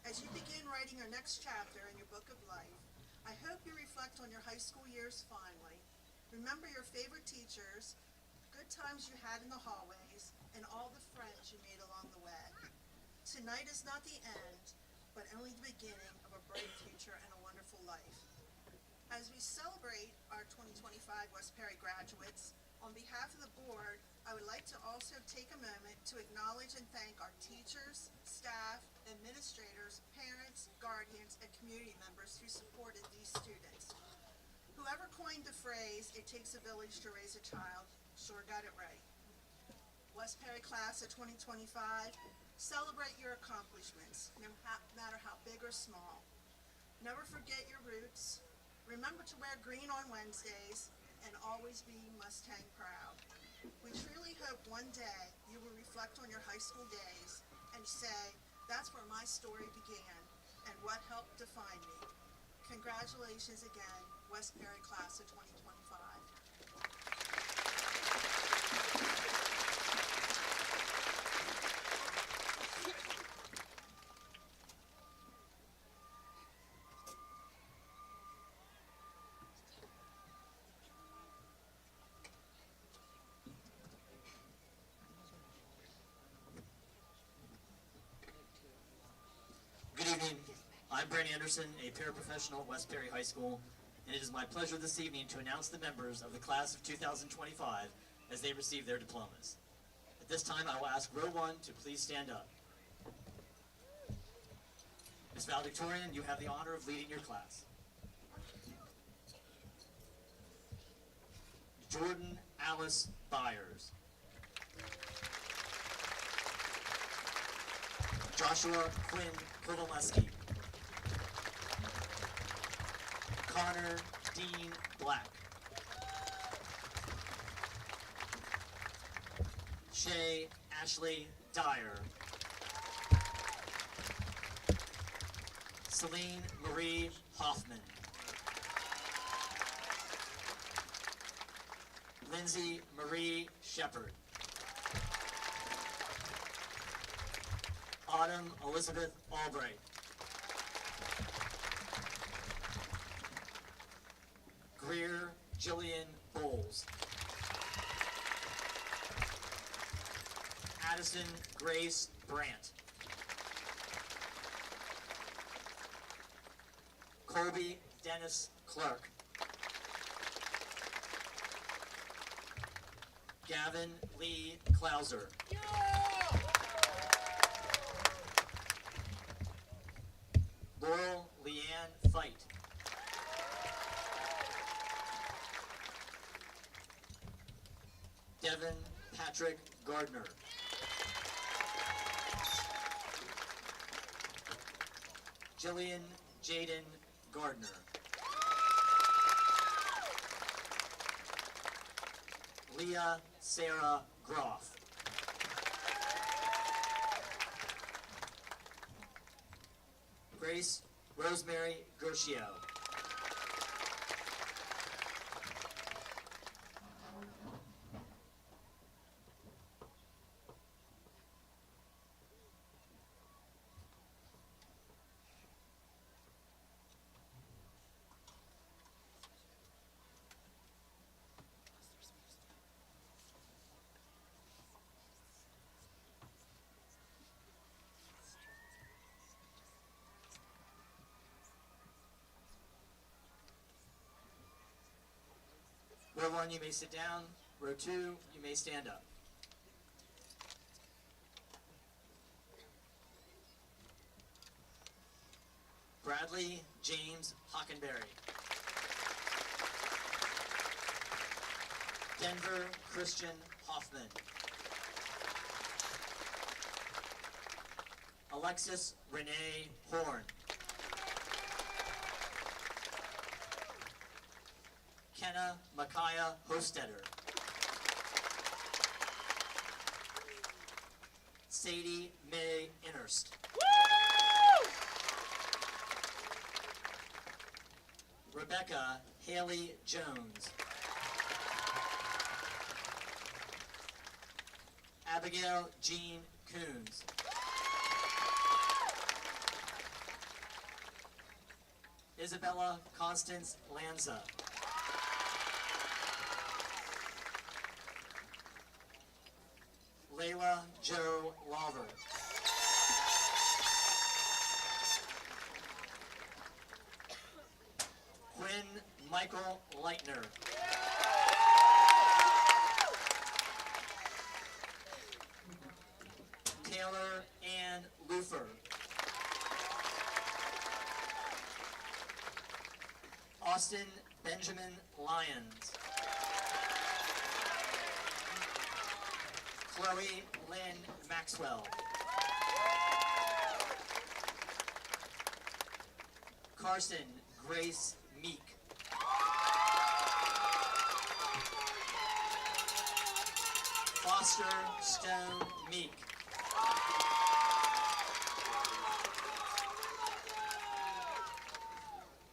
As you begin writing your next chapter in your book of life, I hope you reflect on your high school years fondly. Remember your favorite teachers, good times you had in the hallways, and all the friends you made along the way. Tonight is not the end, but only the beginning of a bright future and a wonderful life. As we celebrate our 2025 West Perry graduates, on behalf of the board, I would like to also take a moment to acknowledge and thank our teachers, staff, administrators, parents, guardians, and community members who supported these students. Whoever coined the phrase, "It takes a village to raise a child," sure got it right. West Perry class of 2025, celebrate your accomplishments, no matter how big or small. Never forget your roots. Remember to wear green on Wednesdays and always be Mustang proud. We truly hope one day you will reflect on your high school days and say, that's where my story began and what helped define me. Congratulations again, West Perry class of 2025. Good evening. I'm Brent Anderson, a paraprofessional at West Perry High School, and it is my pleasure this evening to announce the members of the class of 2025 as they receive their diplomas. At this time, I will ask row 1 to please stand up. Ms. Valedictorian, you have the honor of leading your class. Jordan Alice Byers. Joshua Quinn Kovaleski. Connor Dean Black. Shay Ashley Dyer. Celine Marie Hoffman. Lindsay Marie Shepard. Autumn Elizabeth Albright. Greer Jillian Bowles. Addison Grace Brandt. Colby Dennis Clark. Gavin Lee Klauser. Laurel Leanne Fight. Devin Patrick Gardner. Jillian Jaden Gardner. Leah Sarah Groff. Grace Rosemary Gershio. Row 1, you may sit down. Row 2, you may stand up. Bradley James Hockenberry. Denver Christian Hoffman. Alexis Renee Horn. Kenna Micaiah Hostetter. Sadie May Innerst. Rebecca Haley Jones. Abigail Jean Coons. Isabella Constance Lanza. Layla Joe Lawver. Quinn Michael Leitner. Taylor Ann Lufer. Austin Benjamin Lyons. Chloe Lynn Maxwell. Carson Grace Meek. Foster Stone Meek.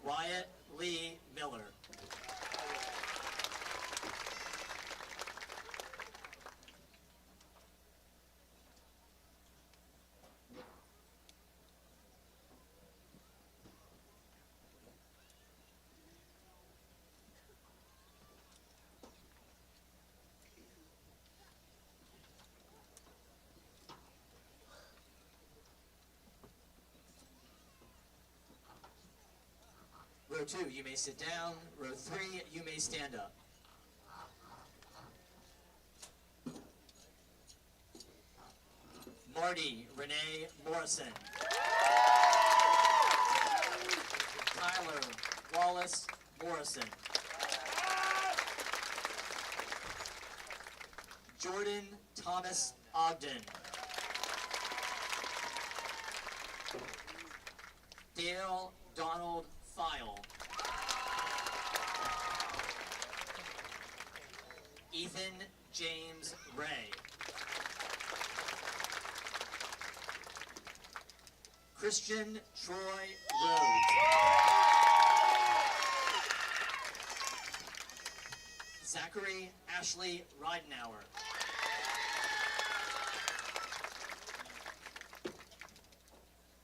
Wyatt Lee Miller. Row 2, you may sit down. Row 3, you may stand up. Marty Renee Morrison. Tyler Wallace Morrison. Jordan Thomas Ogden. Dale Donald File. Ethan James Ray. Christian Troy Rhodes. Zachary Ashley Ridenauer.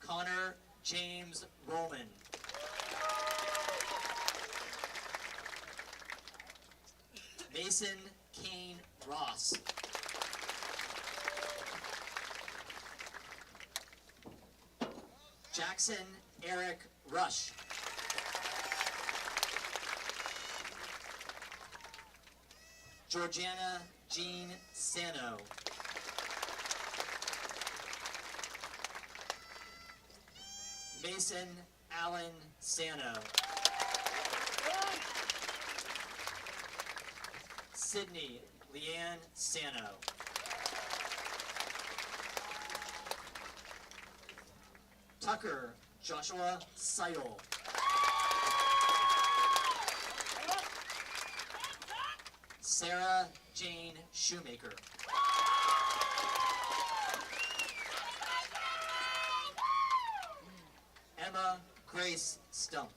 Connor James Roman. Mason Kane Ross. Jackson Eric Rush. Georgiana Jean Sano. Mason Allen Sano. Sydney Leanne Sano. Tucker Joshua Seidel. Sarah Jane Shoemaker. Emma Grace Stump.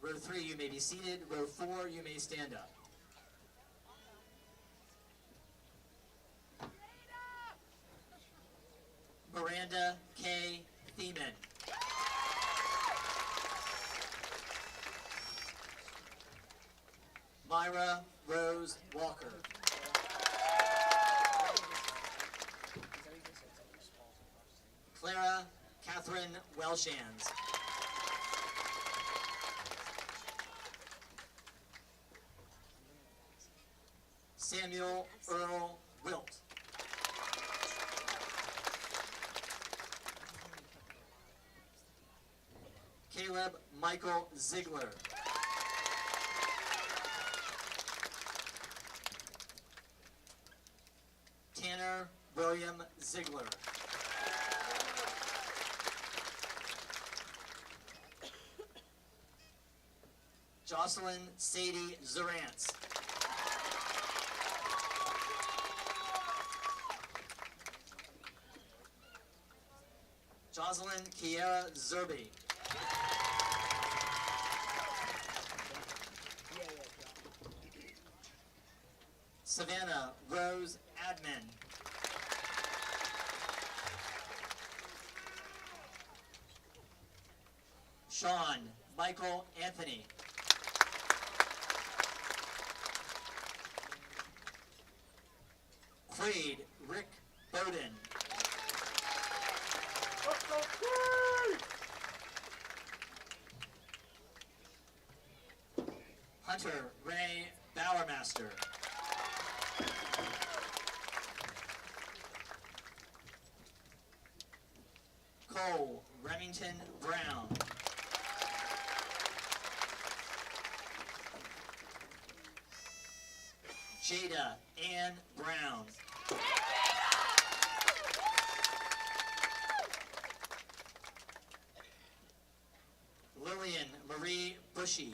Row 3, you may be seated. Row 4, you may stand up. Miranda K. Thiemann. Myra Rose Walker. Clara Catherine Welshans. Samuel Earl Wilt. Caleb Michael Ziegler. Tanner William Ziegler. Jocelyn Sadie Zurantz. Jocelyn Kiera Zerby. Savannah Rose Admin. Sean Michael Anthony. Quaid Rick Bowden. Hunter Ray Bowermaster. Cole Remington Brown. Jada Ann Brown. Lillian Marie Bushy.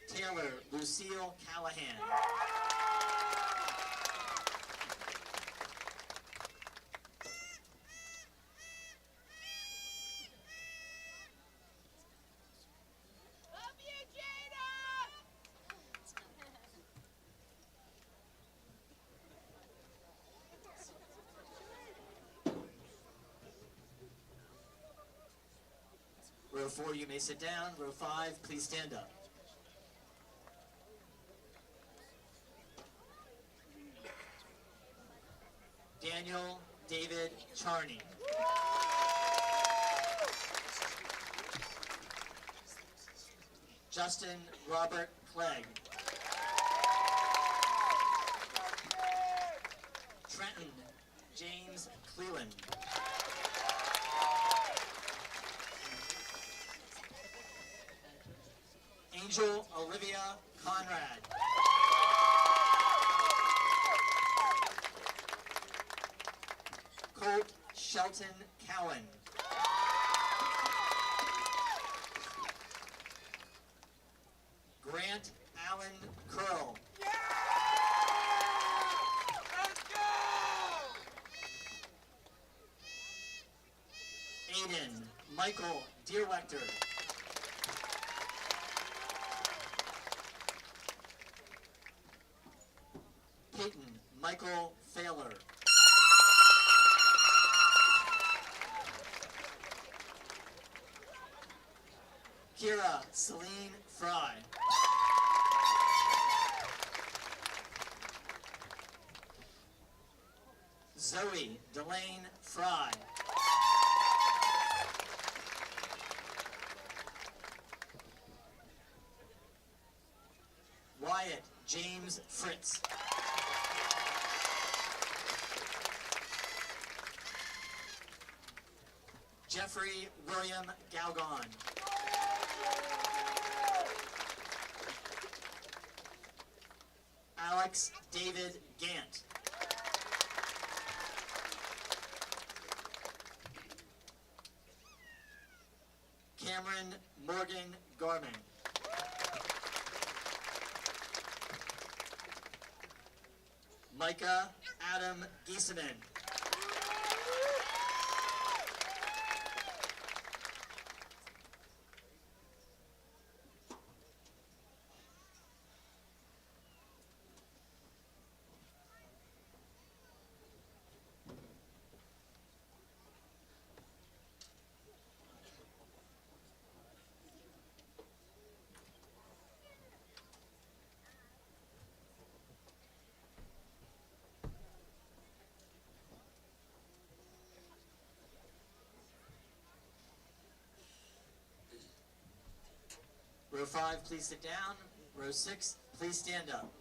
Taylor Lucille Callahan. Row 4, you may sit down. Row 5, please stand up. Daniel David Charney. Justin Robert Clegg. Trenton James Cleland. Angel Olivia Conrad. Colt Shelton Cowan. Grant Allen Curl. Aiden Michael Deerwechter. Peyton Michael Thaler. Kira Celine Fry. Zoe Delane Fry. Wyatt James Fritz. Jeffrey William Galgon. Alex David Gant. Cameron Morgan Garman. Micah Adam Gieseman. Row 5, please sit down. Row 6, please stand up.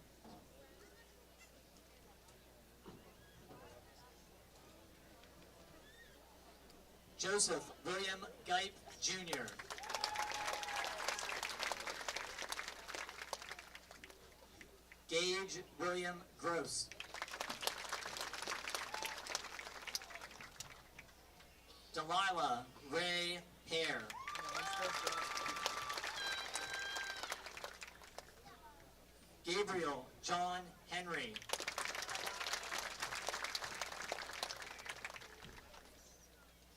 Joseph William Gipe, Jr. Gage William Gross. Delilah Ray Hare. Gabriel John Henry.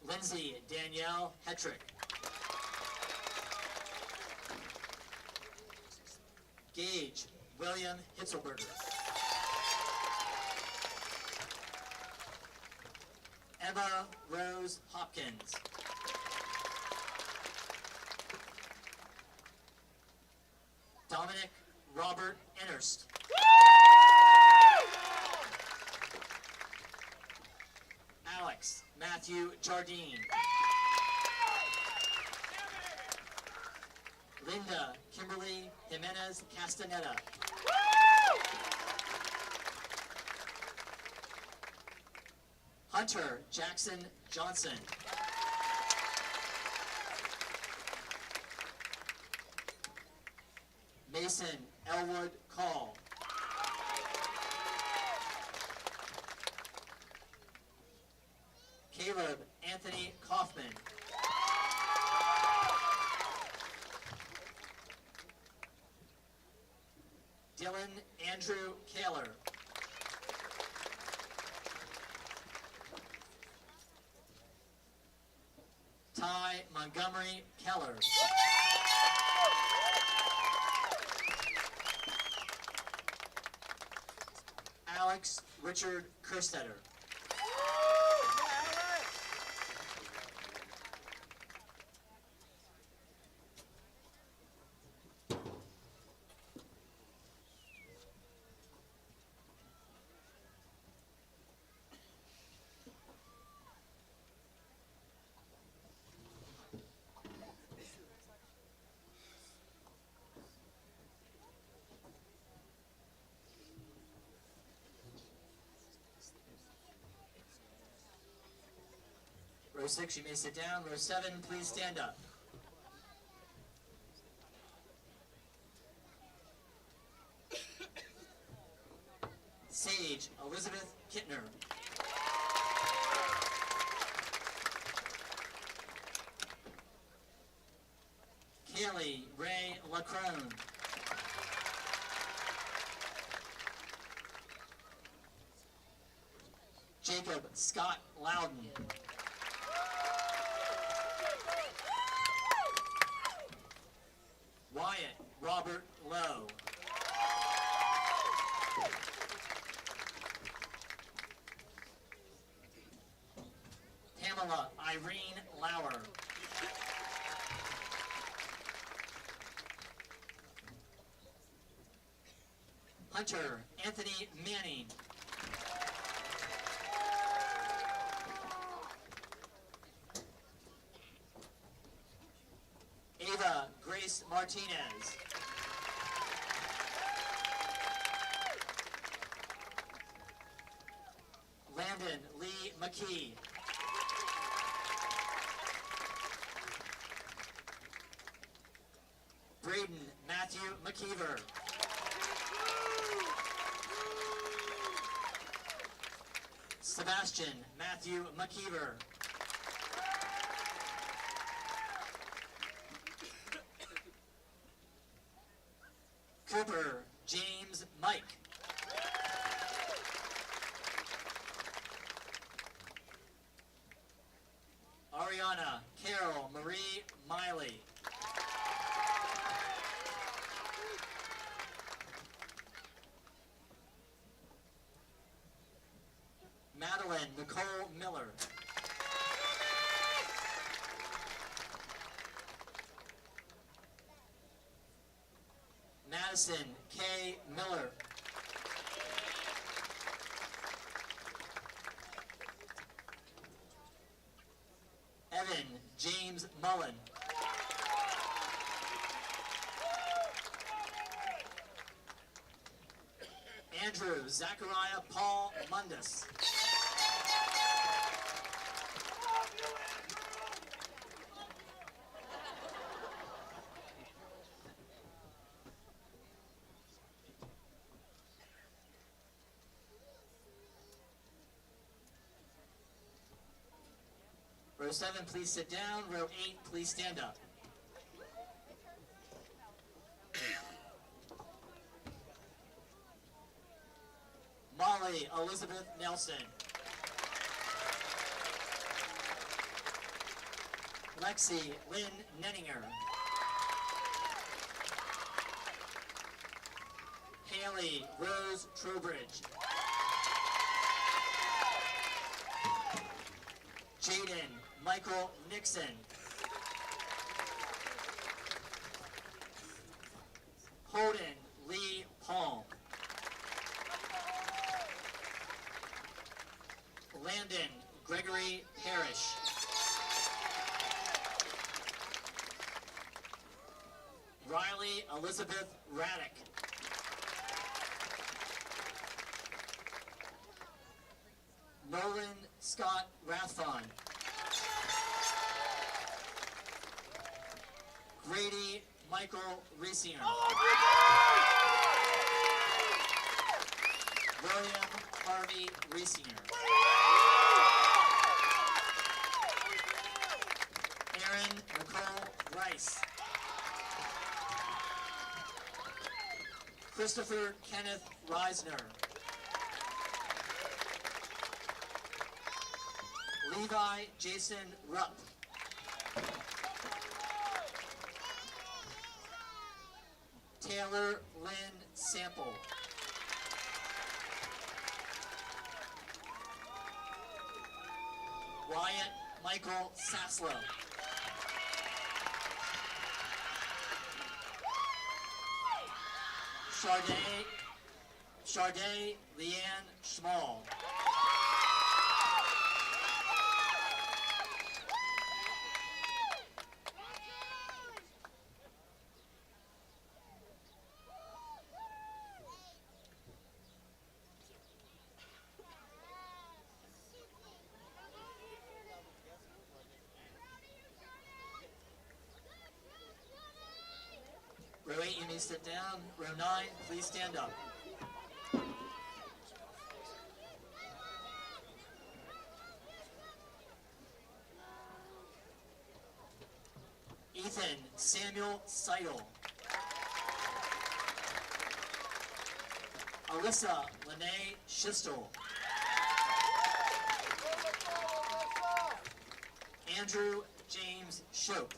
Lindsay Danielle Hetrick. Gage William Hitzelberger. Emma Rose Hopkins. Dominic Robert Ennerst. Alex Matthew Jardine. Linda Kimberly Jimenez Castaneda. Hunter Jackson Johnson. Mason Elwood Call. Caleb Anthony Kaufman. Dylan Andrew Kaler. Ty Montgomery Keller. Alex Richard Kerstetter. Row 6, you may sit down. Row 7, please stand up. Sage Elizabeth Kittner. Haley Ray Lacrone. Jacob Scott Loudon. Wyatt Robert Lowe. Pamela Irene Lauer. Hunter Anthony Manning. Ava Grace Martinez. Landon Lee McKee. Braden Matthew McKeever. Sebastian Matthew McKeever. Cooper James Mike. Ariana Carol Marie Miley. Madeline Nicole Miller. Madison K. Miller. Evan James Mullen. Andrew Zachariah Paul Mundus. Row 7, please sit down. Row 8, please stand up. Molly Elizabeth Nelson. Lexi Lynn Nenninger. Haley Rose Trowbridge. Jaden Michael Nixon. Holden Lee Palm. Landon Gregory Parrish. Riley Elizabeth Raddick. Nolan Scott Rathfon. Grady Michael Reesinger. William Harvey Reesinger. Aaron Nicole Rice. Christopher Kenneth Reisner. Levi Jason Rupp. Taylor Lynn Sample. Wyatt Michael Saslow. Charday Leanne Schmall. Row 8, you may sit down. Row 9, please stand up. Ethan Samuel Seidel. Alyssa Lene Schistel. Andrew James Shope.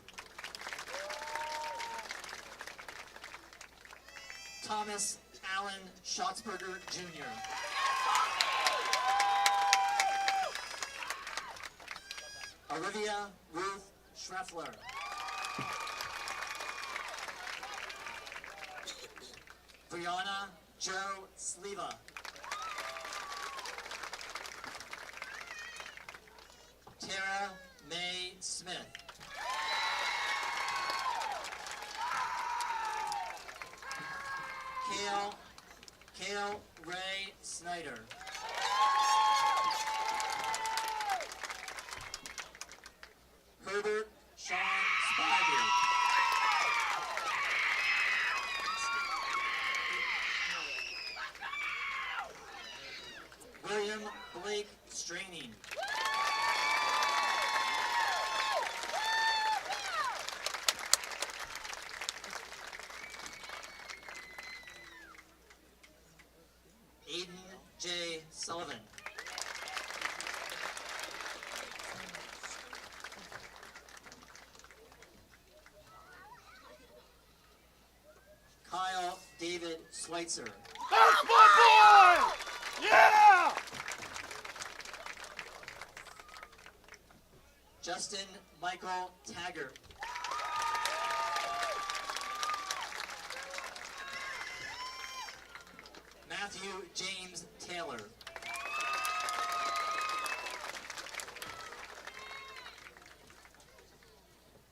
Thomas Allen Schatzberger Jr. Olivia Ruth Schreffler. Brianna Joe Sleva. Tara Mae Smith. Kale Ray Snyder. Herbert Sean Spivey. William Blake Straining. Aiden J. Sullivan. Kyle David Schweitzer. That's my boy! Yeah! Justin Michael Taggart. Matthew James Taylor.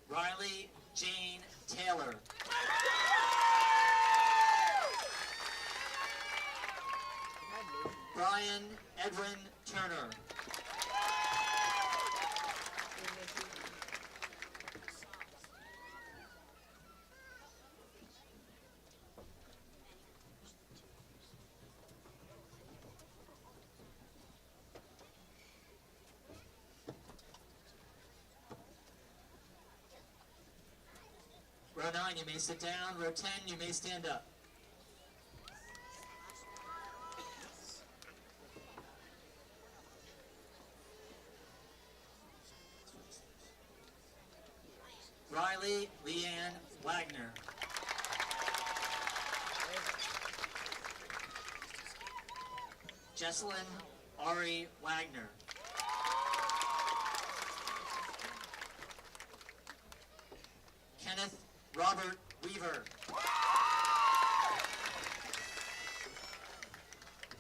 Riley Jane Taylor. Brian Edwin Turner. Row 9, you may sit down. Row 10, you may stand up. Riley Leanne Wagner. Jesselyn Ari Wagner. Kenneth Robert Weaver.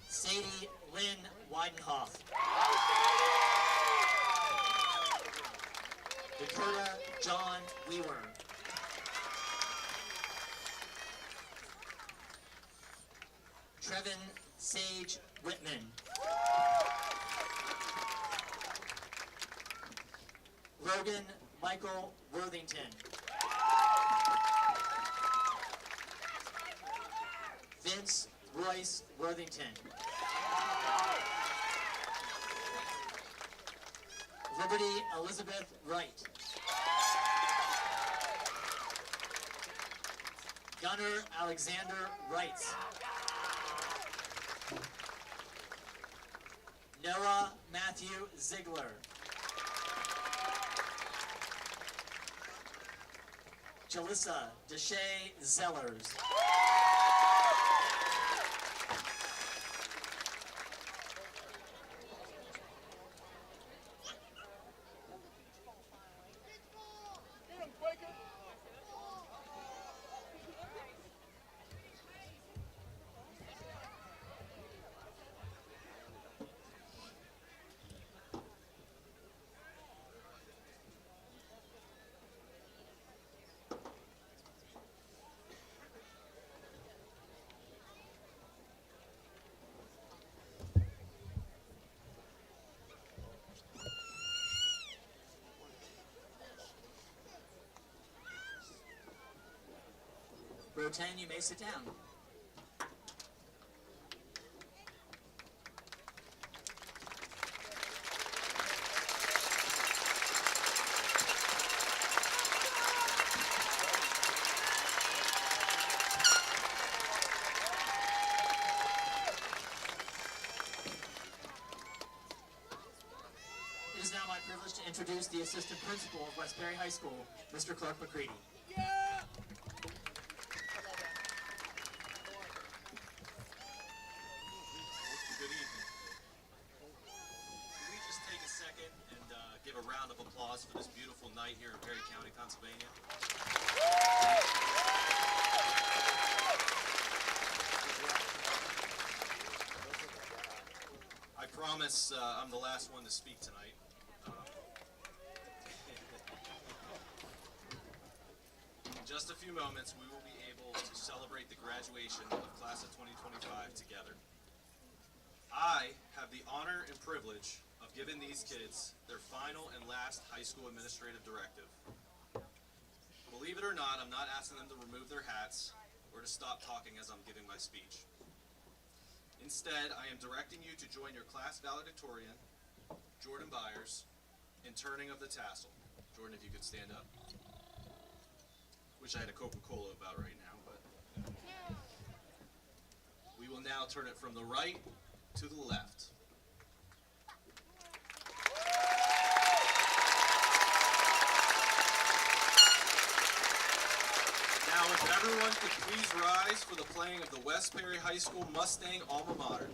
Sadie Lynn Weidenhoff. Dakota John Weaver. Trevin Sage Whitman. Logan Michael Worthington. Vince Royce Worthington. Liberty Elizabeth Wright. Gunnar Alexander Wrights. Noah Matthew Ziegler. Jalissa Deshay Zellers. Row 10, you may sit down. introduce the Assistant Principal of West Perry High School, Mr. Clark McCready. Good evening. Can we just take a second and give a round of applause for this beautiful night here in Perry County, Pennsylvania? I promise I'm the last one to speak tonight. In just a few moments, we will be able to celebrate the graduation of class of 2025 together. I have the honor and privilege of giving these kids their final and last high school administrative directive. Believe it or not, I'm not asking them to remove their hats or to stop talking as I'm giving my speech. Instead, I am directing you to join your class valedictorian, Jordan Byers, in turning of the tassel. Jordan, if you could stand up. Wish I had a Coca-Cola about right now, but we will now turn it from the right to the left. Now, if everyone could please rise for the playing of the West Perry High School Mustang Alma Mater.